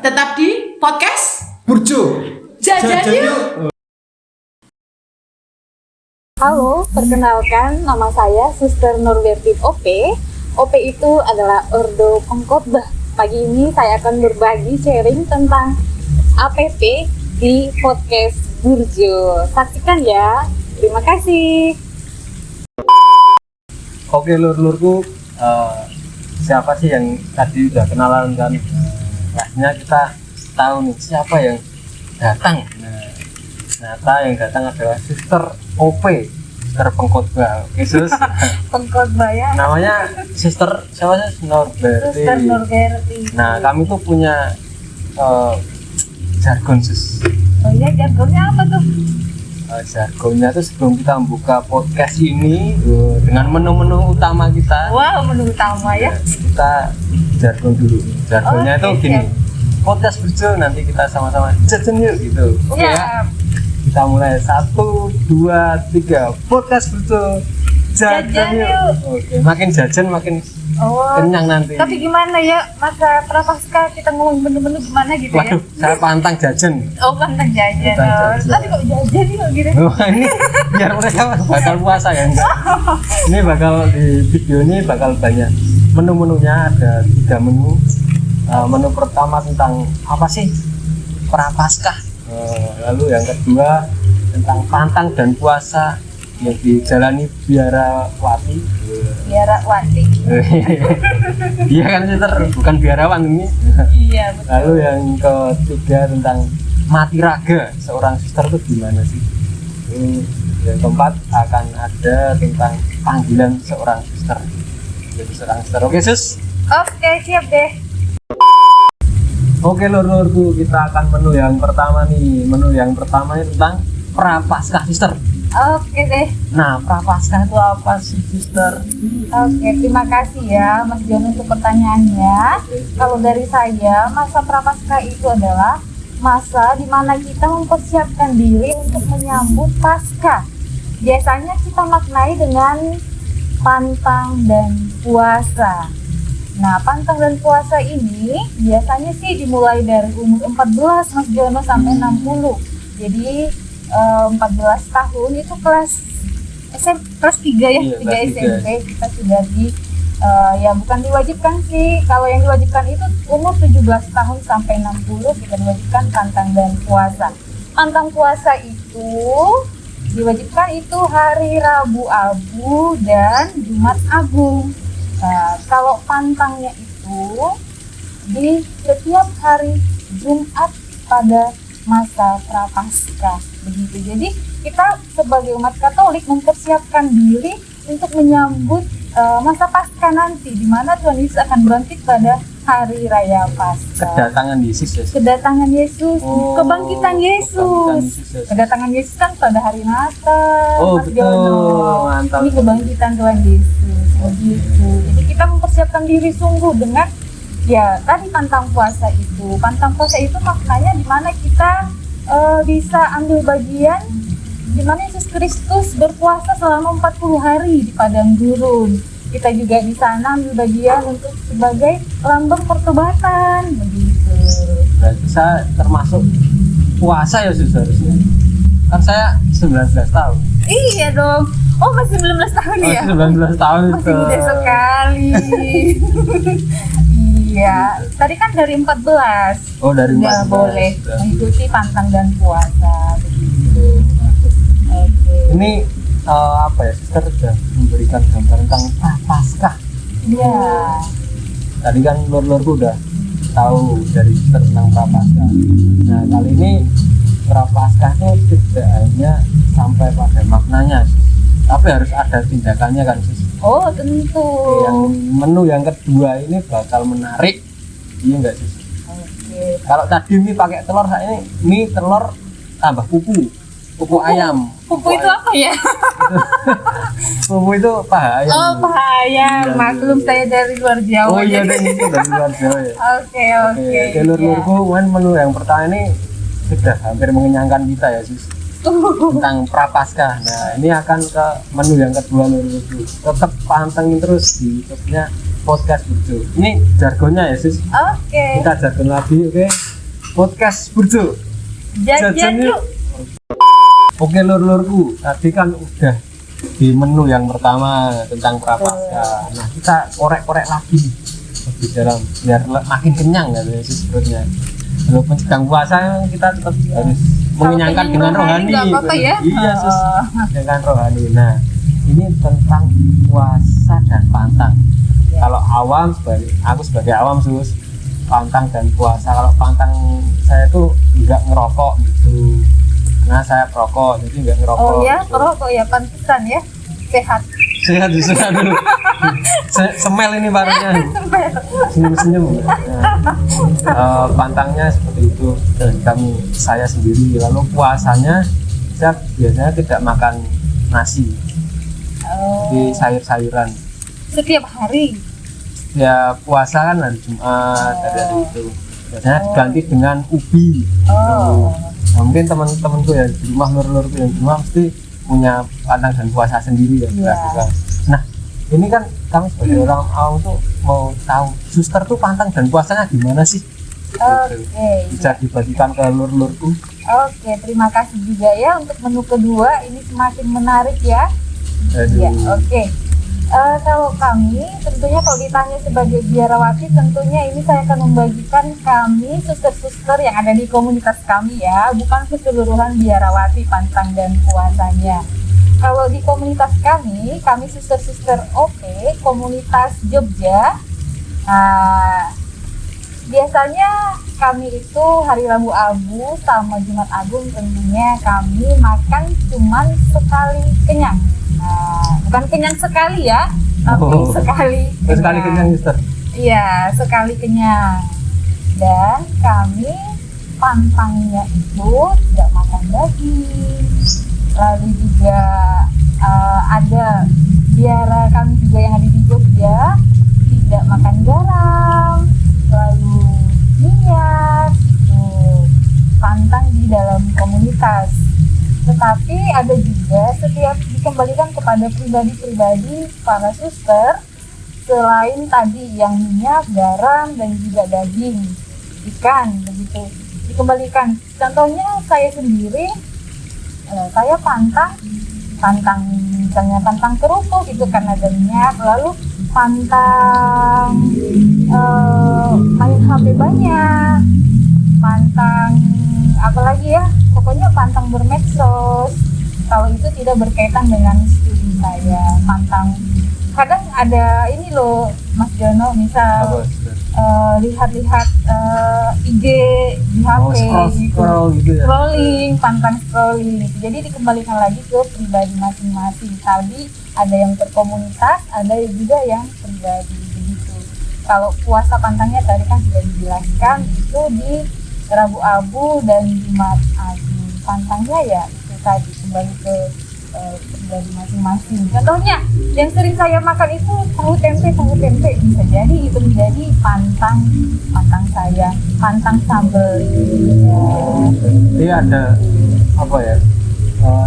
Tetap di podcast Burjo. Jajan Yuk. Halo, perkenalkan nama saya Suster Norbertin OP. OP itu adalah Ordo Pengkhotbah. Pagi ini saya akan berbagi sharing tentang APP di podcast Burjo. Saksikan ya. Terima kasih. Oke lur-lurku, siapa sih yang tadi udah kenalan kan? Pastinya kita tahu nih siapa yang datang. Nah, ternyata yang datang adalah Suster OP, Suster Pengkhotbah. Oke sus. Pengkhotbah ya. Namanya Suster siapa sih? Norberti. Suster Norberti. Nah kami tuh punya jargon sus. Oh iya, jargonnya apa tuh? Jargonnya tuh sebelum kita membuka podcast ini dengan menu-menu utama kita. Wow, menu utama ya. Kita jargon dulu. Jargonnya itu Oke, gini. siap. Podcast Burjo, nanti kita sama-sama jajan yuk gitu. Oke ya. Siap. Kita mulai 1, 2, 3. Podcast Burjo. Jajan Jajan yuk. yuk. Oke, makin jajan makin Oh. kenyang nanti. Tapi gimana ya masa prapaskah kita ngomong menu-menu gimana gitu ya? Waduh, saya pantang jajan. Oh, pantang jajan. Pantang jajan. Tapi kok jajan nih kok gitu? Wah, ini biar mereka bakal puasa ya enggak? Ini bakal di video ini bakal banyak menu-menunya, ada 3 menu. Menu pertama tentang apa sih prapaskah, lalu yang kedua tentang pantang dan puasa yang dijalani biarawati. Biarawati. Iya kan Sister, bukan biarawan ini. Iya, betul. Lalu yang ketiga tentang mati raga seorang suster itu gimana sih? Yang keempat akan ada tentang panggilan seorang suster. Jadi seorang suster. Oke sus. Oke, siap deh. Oke lur-lurku, kita akan menu yang pertama nih. Menu yang pertama ini tentang prapaskah suster. Oke deh. Nah, prapaskah itu apa sih suster? Oke, terima kasih ya Mas Jon untuk pertanyaannya. Kalau dari saya, masa prapaskah itu adalah masa di mana kita mempersiapkan diri untuk menyambut Paskah. Biasanya kita maknai dengan pantang dan puasa. Nah, pantang dan puasa ini biasanya sih dimulai dari umur 14 Mas Jono sampai 60. Jadi 14 tahun itu kelas kelas 3 ya, Iya, 3 kelas 3. SMP kita sudah ya bukan diwajibkan sih. Kalau yang diwajibkan itu umur 17 tahun sampai 60 kita diwajibkan pantang dan puasa. Pantang puasa itu diwajibkan itu hari Rabu Abu dan Jumat Agung. Nah, kalau pantangnya itu di setiap hari Jumat pada masa prapaskah begitu. Jadi kita sebagai umat Katolik mempersiapkan diri untuk menyambut masa Paskah nanti, di mana Tuhan Yesus akan bangkit pada hari raya Paskah. Kedatangan Yesus ya. Kedatangan Yesus, Oh, kebangkitan Yesus. ya. Kedatangan Yesus kan pada hari Natal, Oh, Mas betul. Jono. Mantap. Ini kebangkitan Tuhan Yesus, begitu. Jadi kita mempersiapkan diri sungguh dengan ya tadi pantang puasa itu. Pantang puasa itu maknanya di mana kita bisa ambil bagian di mana Yesus Kristus berpuasa selama 40 hari di padang gurun. Kita juga di sana ambil bagian untuk sebagai lambang pertobatan begitu. Berarti saya termasuk puasa ya sus harusnya. Kan saya 19 tahun. Iya dong. Oh, masih 19 tahun Oh, ya? 19 tahun Masih itu. muda sekali. Iya, tadi kan dari 14. Oh, dari Udah 14. boleh Udah. mengikuti pantang dan puasa begitu. Oke. Ini apa ya, suster sudah memberikan gambar tentang prapaskah. Iya. Tadi kan lur-lurku udah tahu dari suster tentang prapaskah. Nah, kali ini prapaskah itu tidak hanya sampai pada maknanya, tapi harus ada tindakannya kan sus. Oh, tentu. Yang menu yang kedua ini bakal menarik, iya enggak sus? Oke. Kalau tadi mie pakai telur, saya ini mie telur tambah pupu ayam. Pupu itu apa ya? Pupu itu paha ayam. Oh, paha ayam. Iya, Maklum iya. saya dari luar Jawa. Oh iya, jadi- itu dari luar Jawa ya. Oke. Oke, lur-lurku, kan menu yang pertama ini sudah hampir mengenyangkan kita ya sus, tentang prapaskah. Nah, ini akan ke menu yang kedua lur-lurku. Tetap pantengin terus di YouTube-nya podcast Burjo. Ini jargonnya ya sus. Oke. Kita jargon lagi, oke. podcast Burjo. Jajan yuk. Oke lur-lurku, tadi kan udah di menu yang pertama tentang prapaskah. Nah kita korek-korek lagi di dalam biar makin kenyang ya perutnya. Walaupun sedang puasa kita tetap harus mengenyangkan dengan rohani. Nggak apa-apa ya? Iya sus, dengan rohani. Nah ini tentang puasa dan pantang. Kalau awam aku sebagai awam sus, pantang dan puasa. Kalau pantang saya tuh nggak ngerokok gitu. Nah saya perokok jadi nggak ngerokok. Oh ya, gitu. perokok ya, pantesan ya, sehat. Sehat dulu. Semel ini barunya. Senyum-senyum. Nah, pantangnya seperti itu dari saya sendiri. Lalu puasanya saya biasanya tidak makan nasi, di sayur-sayuran. Setiap hari. Ya puasa kan hari Jumat dari itu. Biasanya diganti dengan ubi. Oh. Nah, mungkin teman-temanku ya di rumah lur-lurku yang di rumah mesti punya pantang dan puasa sendiri ya. Iya. Nah ini kan kami sebagai orang awam tuh mau tahu suster tuh pantang dan puasanya gimana sih? Oke. Bisa dibagikan ke lur-lurku. Oke, terima kasih juga ya untuk menu kedua. Ini semakin menarik ya. Ya, oke. Kalau kami, tentunya kalau ditanya sebagai biarawati, tentunya ini saya akan membagikan kami suster-suster yang ada di komunitas kami ya, bukan keseluruhan biarawati pantang dan puasanya. Kalau di komunitas kami suster-suster komunitas Jogja. Biasanya kami itu hari Rabu Abu sama Jumat Agung tentunya kami makan cuman sekali kenyang. Bukan kenyang sekali ya, tapi sekali kenyang suster. Iya, sekali kenyang. Dan kami pantangnya itu tidak makan daging. Lalu juga ada biara kami juga yang ada di Jogja tidak makan garam, lalu minyak itu pantang di dalam komunitas. Tetapi ada juga setiap dikembalikan kepada pribadi-pribadi para suster, selain tadi yang minyak, garam, dan juga daging, ikan, begitu dikembalikan. Contohnya saya sendiri, saya pantang misalnya pantang kerupuk itu karena ada minyak, lalu pantang main HP banyak, pantang apalagi ya, pokoknya pantang bermedsos kalau itu tidak berkaitan dengan studi saya. Pantang kadang ada ini loh Mas Jono, misal lihat-lihat IG di HP scroll gitu ya. Scrolling, pantang scrolling. Jadi dikembalikan lagi ke pribadi masing-masing. Tadi ada yang berkomunitas, ada juga yang pribadi begitu. Kalau puasa pantangnya tadi kan sudah dijelaskan itu di Rabu Abu dan Jumat Agung. Pantangnya ya itu tadi kembali ke pribadi masing-masing. Contohnya yang sering saya makan itu tahu tempe bisa jadi itu menjadi pantang saya, pantang sambal. Jadi ada apa ya?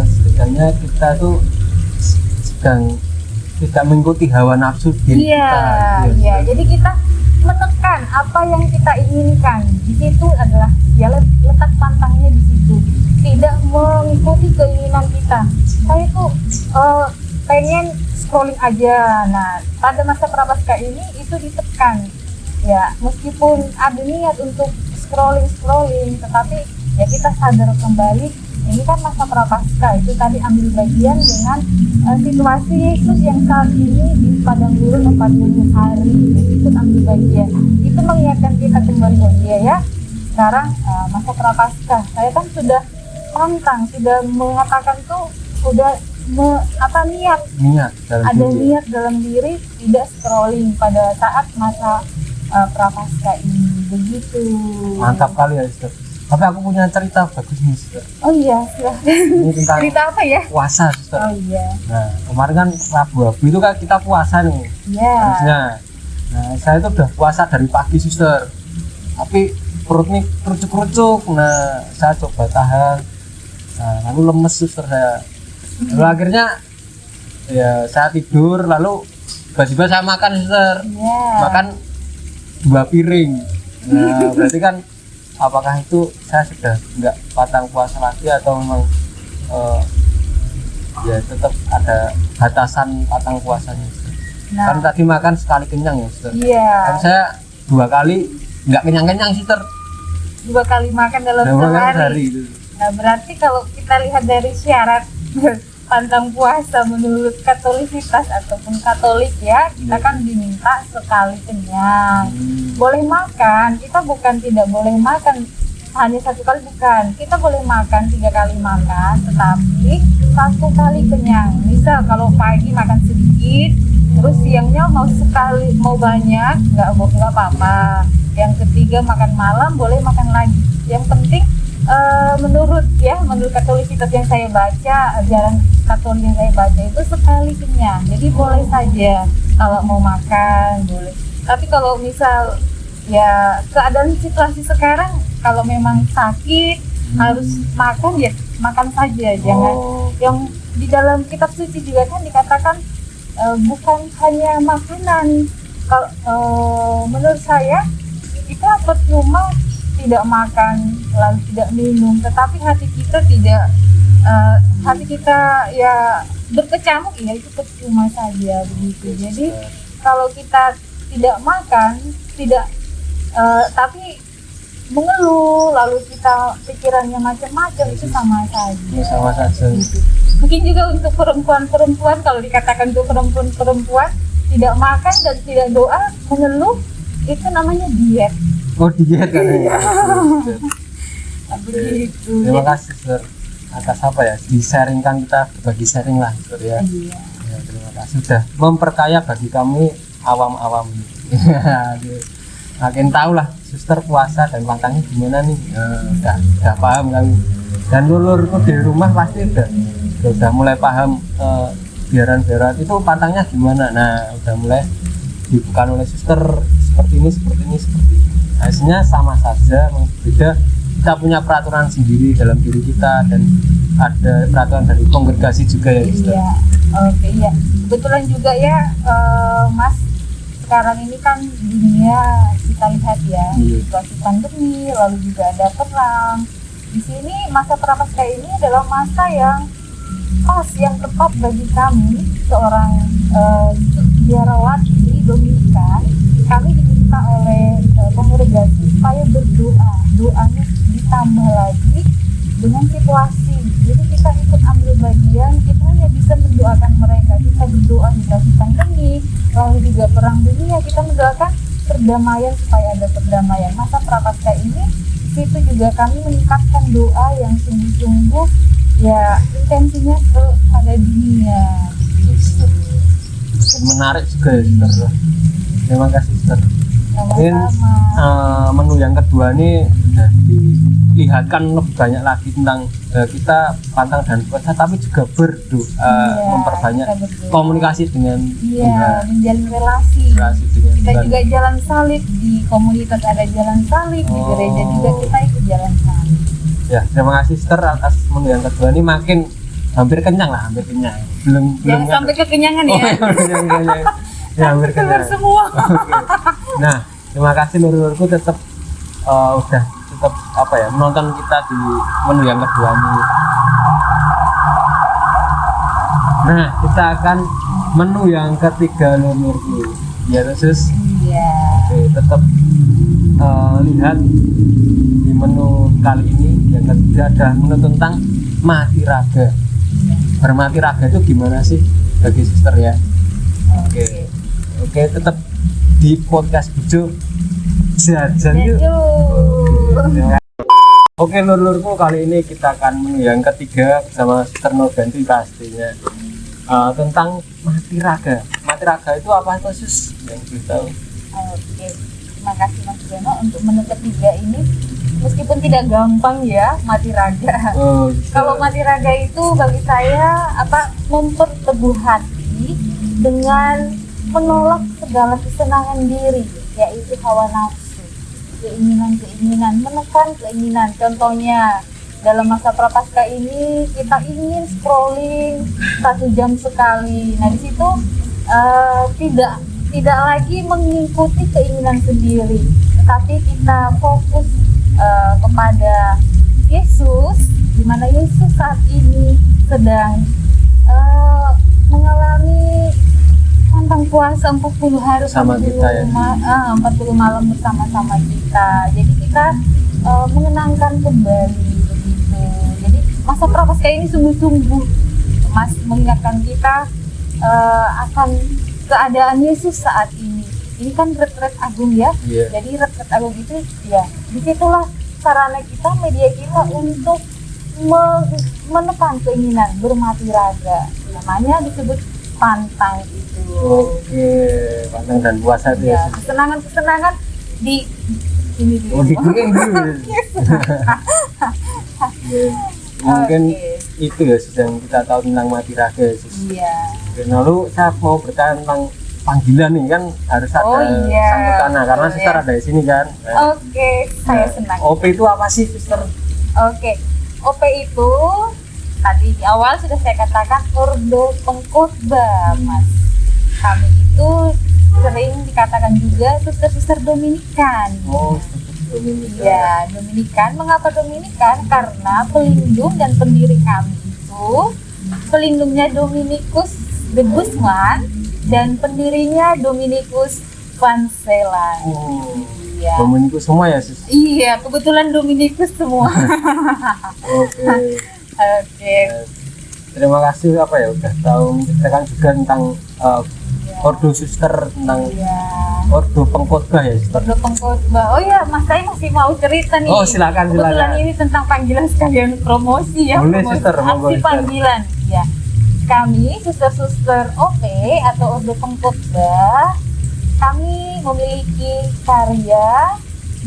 Setidaknya kita tuh sedang tidak mengikuti hawa nafsu diri kita. Iya. Jadi kita menekan apa yang kita inginkan. Di situ adalah ya letak pantangnya di situ. Tidak mengikuti keinginan kita. Saya tuh pengen scrolling aja. Nah, pada masa prapaskah ini itu ditekan. Ya, meskipun ada niat untuk scrolling, tetapi ya kita sadar kembali ini kan masa prapaskah, itu tadi ambil bagian dengan situasi Yesus yang saat ini di padang gurun 40 hari, itu ambil bagian. Itu mengingatkan kita kembali, oh iya ya, sekarang masa prapaskah. Saya kan sudah pantang, sudah mengatakan tuh sudah niat ada niat dalam diri tidak scrolling pada saat masa prapaskah ini, begitu. Mantap kali ya Ustaz. Tapi aku punya cerita bagus nih Ustaz. Oh iya, silahkan. Ini tentang cerita apa ya? puasa Ustaz. Oh iya. Nah kemarin kan Rabu Abu itu kan kita puasa nih. Iya. Harusnya. Nah saya itu udah puasa dari pagi Suster. Tapi perut nih kerucuk-kerucuk. Nah saya coba tahan. Nah lalu lemes Suster saya. Lalu akhirnya ya saya tidur, lalu tiba-tiba saya makan Suster. Iya. Makan 2 piring. Nah berarti kan apakah itu saya sudah nggak patang puasa lagi atau memang ya tetap ada batasan patang puasanya Sister? Nah, Kan tadi makan sekali kenyang ya Sister. iya, Kan saya 2 kali nggak kenyang Sister. 2 kali makan dalam Udah makan sehari. sehari gitu. Nah, berarti kalau kita lihat dari syarat pantang puasa menurut Katolisitas ataupun Katolik ya, kita kan diminta sekali kenyang. Boleh makan, kita bukan tidak boleh makan hanya 1 kali, bukan. Kita boleh makan 3 kali makan, tetapi 1 kali kenyang. Misal kalau pagi makan sedikit, terus siangnya mau sekali, mau banyak, nggak apa-apa. Yang ketiga makan malam boleh makan lagi. Yang penting menurut Katolisitas yang saya baca, ajaran Katolik yang saya baca itu sekali kenyang. Jadi boleh saja kalau mau makan boleh. Tapi kalau misal ya keadaan situasi sekarang, kalau memang sakit harus makan ya makan saja, jangan. Yang di dalam kitab suci juga kan dikatakan bukan hanya makanan. Kalau menurut saya kita percuma tidak makan lalu tidak minum, tetapi hati kita tidak hati kita ya berkecamuk, ya itu percuma saja begitu. Jadi kalau kita tidak makan, tidak tapi mengeluh lalu kita pikirannya macam-macam, itu sama saja. Sama saja. Gitu. Mungkin juga untuk perempuan-perempuan, kalau dikatakan untuk perempuan tidak makan dan tidak doa, mengeluh, itu namanya diet. Oh diet kan ya. Begitu. Terima kasih Sister atas apa ya, di-sharingkan, kita berbagi sharing lah Sister ya. Iya. Ya, terima kasih sudah memperkaya bagi kami awam-awam ini. Makin tahu lah Sister puasa dan pantangnya gimana nih. Udah paham kami. Dan lulurku di rumah pasti udah mulai paham biaran-biaran itu pantangnya gimana. Nah udah mulai dibuka oleh Sister seperti ini. Hasilnya sama saja, beda. Kita punya peraturan sendiri dalam diri kita dan ada peraturan dari kongregasi juga ya Sister. Iya, oke, iya. Kebetulan juga ya, Mas. Sekarang ini kan dunia kita lihat ya, situasi pandemi, lalu juga ada perang. Di sini masa prapaskah ini adalah masa yang pas, yang tepat bagi kami seorang biarawati Dominikan. Kami diminta oleh kongregasi supaya berdoa, doanya ditambah lagi dengan situasi. Jadi kita ikut ambil bagian, kita hanya bisa mendoakan mereka. Kita berdoa di situasi pandemi, lalu juga perang dunia, kita mendoakan perdamaian supaya ada perdamaian. Masa prapaskah ini, situ juga kami meningkatkan doa yang sungguh-sungguh, ya intensinya kepada dunia. Menarik juga ya Sister. Terima kasih Sister. Mungkin menu yang kedua ini sudah dilihatkan lebih banyak lagi tentang kita pantang dan puasa, tapi juga berdoa, memperbanyak komunikasi dengan menjalin relasi dengan kita Tuhan. Juga jalan salib di komunitas, ada jalan salib di gereja juga kita ikut jalan salib. Ya, terima kasih Sister atas menu yang kedua ini. Makin hampir kenyang. Belum sampai kekenyangan ya. Ya, hampir kenyang semua. Okay. Nah, terima kasih lur-lurku tetap apa ya, menonton kita di menu yang kedua ini. Nah, kita akan menu yang ketiga lur-lurku. Ya, terus. Iya. Oke, tetap lihat di menu kali ini yang ketiga ada menu tentang mati raga. Bermati raga itu gimana sih bagi Sister ya? Oke, tetap di podcast Bujo Jajan yuk. Oke lur-lurku, kali ini kita akan menu yang ketiga bersama Sister Noganti pastinya, tentang mati raga. Mati raga itu apa tuh Sus? Yang kita tahu. Oke, terima kasih Mas Beno untuk menu ketiga ini. Meskipun tidak gampang ya mati raga. Kalau mati raga itu bagi saya memperteguh hati dengan menolak segala kesenangan diri, yaitu hawa nafsu, keinginan, menekan keinginan. Contohnya dalam masa prapaskah ini kita ingin scrolling 1 jam sekali. Nah di situ tidak lagi mengikuti keinginan sendiri, tetapi kita fokus kepada Yesus, di mana Yesus saat ini sedang mengalami pantang puasa 40 hari Sama kita ya. 40 malam bersama-sama kita. Jadi kita mengenangkan kembali begitu. Jadi masa prapaskah ini sungguh-sungguh Mas mengingatkan kita akan keadaan Yesus saat ini. Ini kan retret agung ya. Iya. Jadi retret agung itu ya disitulah sarana kita, media kita untuk menekan keinginan bermati raga. Namanya disebut pantang itu. Oke, pantang dan puasa itu ya. Ya, kesenangan-kesenangan di ini Oh, digoreng dulu. Mungkin Oke. itu ya yang kita tahu tentang mati raga ya, Sis. Iya. Dan lalu saya mau bertanya tentang panggilan nih kan harus ada Oh, iya. sambutannya karena Betul, Sister ya. ada di sini kan. Oke, saya senang. OP itu apa sih, Sister? Oke, OP itu tadi di awal sudah saya katakan Ordo Pengkhotbah, Mas. Kami itu sering dikatakan juga suster-suster Dominikan. Oh, Dominika. Iya, Dominikan. Mengapa Dominikan? Karena pelindung dan pendiri kami itu pelindungnya Dominikus de Guzman dan pendirinya Dominikus Vancelan. Oh, Iya. Dominikus semua ya, Sis? Iya, kebetulan Dominikus semua. Oke. Oke. Terima kasih apa ya udah tahu menceritakan juga tentang Ordo Suster, tentang Iya. Ordo Pengkhotbah ya, Sister? Ordo Pengkhotbah. Oh ya, Mas saya masih mau cerita nih. Oh, silakan, Kebetulan silakan. ini tentang panggilan sekalian promosi ya. Boleh, promosi Sister, monggo, aksi Sister. panggilan. Ya. Kami suster-suster OP atau Ordo Pengkhotbah, kami memiliki karya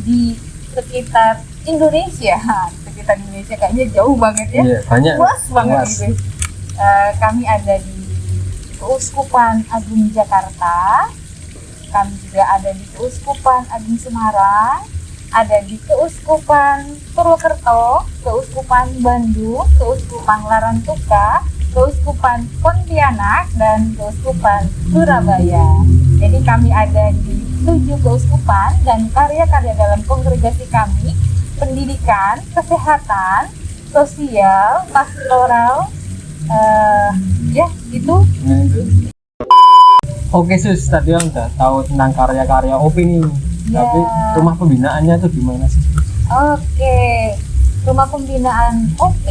di sekitar Indonesia. Sekitar Indonesia kayaknya jauh banget ya. Iya, banyak. Luas banget Luas. gitu. Kami ada di Keuskupan Agung Jakarta, kami juga ada di Keuskupan Agung Semarang, ada di Keuskupan Purwokerto, Keuskupan Bandung, Keuskupan Larantuka, Keuskupan Pontianak, dan Keuskupan Surabaya. Jadi kami ada di 7 keuskupan dan karya-karya dalam kongregasi kami, pendidikan, kesehatan, sosial, pastoral, ya itu. Oke, Sus, tadi kan udah tahu tentang karya-karya OP nih. Ya. Tapi rumah pembinaannya tuh di mana sih? Oke, rumah pembinaan OP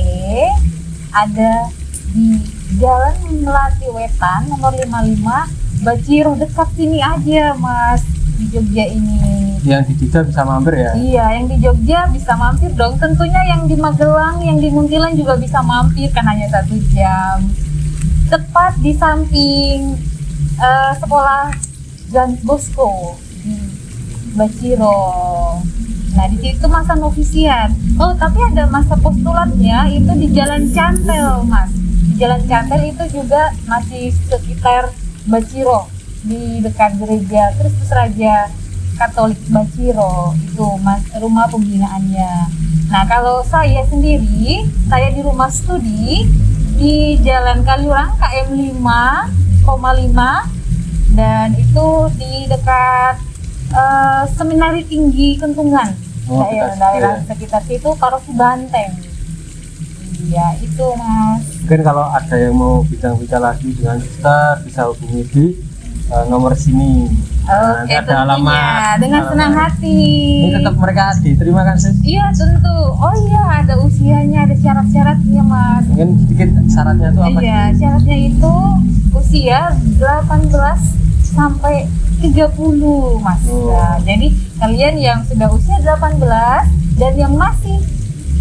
ada di Jalan Melati Wetan nomor 55 Baciro, dekat sini aja Mas, di Jogja ini. Yang di Jogja bisa mampir ya? Iya, yang di Jogja bisa mampir dong. Tentunya yang di Magelang, yang di Muntilan juga bisa mampir, kan hanya 1 jam. Tepat di samping sekolah John Bosco di Baciro. Nah, di situ masa novisiat. Oh, tapi ada masa postulatnya itu di Jalan Cantel, Mas. Di Jalan Cantel itu juga masih sekitar Baciro, di dekat gereja Kristus Raja Katolik Baciro. Itu Mas, rumah pembinaannya. Nah, kalau saya sendiri, saya di rumah studi di Jalan Kaliurang KM 5,5 dan itu di dekat Seminari Tinggi Kentungan. Oh, Daerah sekitar situ, Paroki Banteng. Iya, itu Mas. Mungkin kalau ada yang mau bincang-bincang lagi dengan kita bisa hubungi di nomor sini. Oke, Nanti ada tentunya alamat. dengan senang hati. Ini tetap mereka diterima kan, Sis? Iya, tentu. Oh iya, ada usianya, ada syarat-syaratnya Mas. Mungkin sedikit syaratnya tuh apa? Iya, syaratnya itu usia 18 sampai 30 Mas. Oh. Nah, jadi kalian yang sudah usia 18 dan yang masih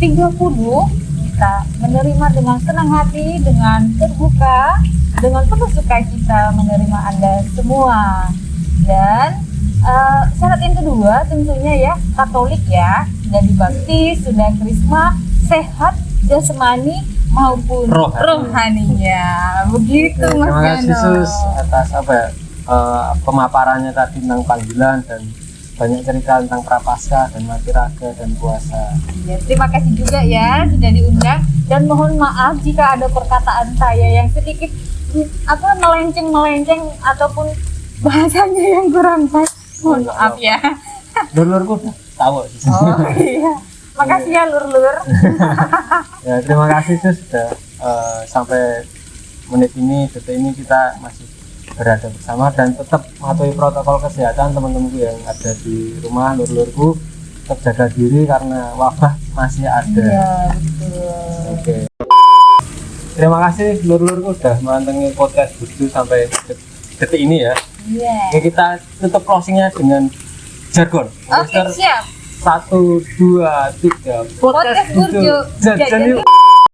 30 kita menerima dengan senang hati, dengan terbuka, dengan penuh sukacita menerima Anda semua. Dan syarat yang kedua tentunya ya Katolik ya, sudah dibaptis, sudah krisma, sehat jasmani maupun rohaninya. Begitu Mas Terima kasih, Gano. Sus, atas apa ya, pemaparannya tadi tentang panggilan dan banyak cerita tentang prapaskah dan mati raga dan puasa. Ya, terima kasih juga ya sudah diundang dan mohon maaf jika ada perkataan saya yang sedikit melenceng ataupun bahasanya yang kurang pas. Mohon maaf ya. Dulurku tahu sih. Oh iya. Makasih ya lur-lur. Ya terima kasih Sus sudah sampai menit ini, detik ini kita masih berada bersama dan tetap mematuhi protokol kesehatan teman-temanku yang ada di rumah, lur-lurku tetap jaga diri karena wabah masih ada. Iya betul. Oke. Terima kasih lur-lurku sudah menonton podcast Burju sampai detik ini ya. Iya. Oke, kita tutup closingnya dengan jargon. Oke siap. 1, 2, 3 Podcast Burju. Jadi Jadi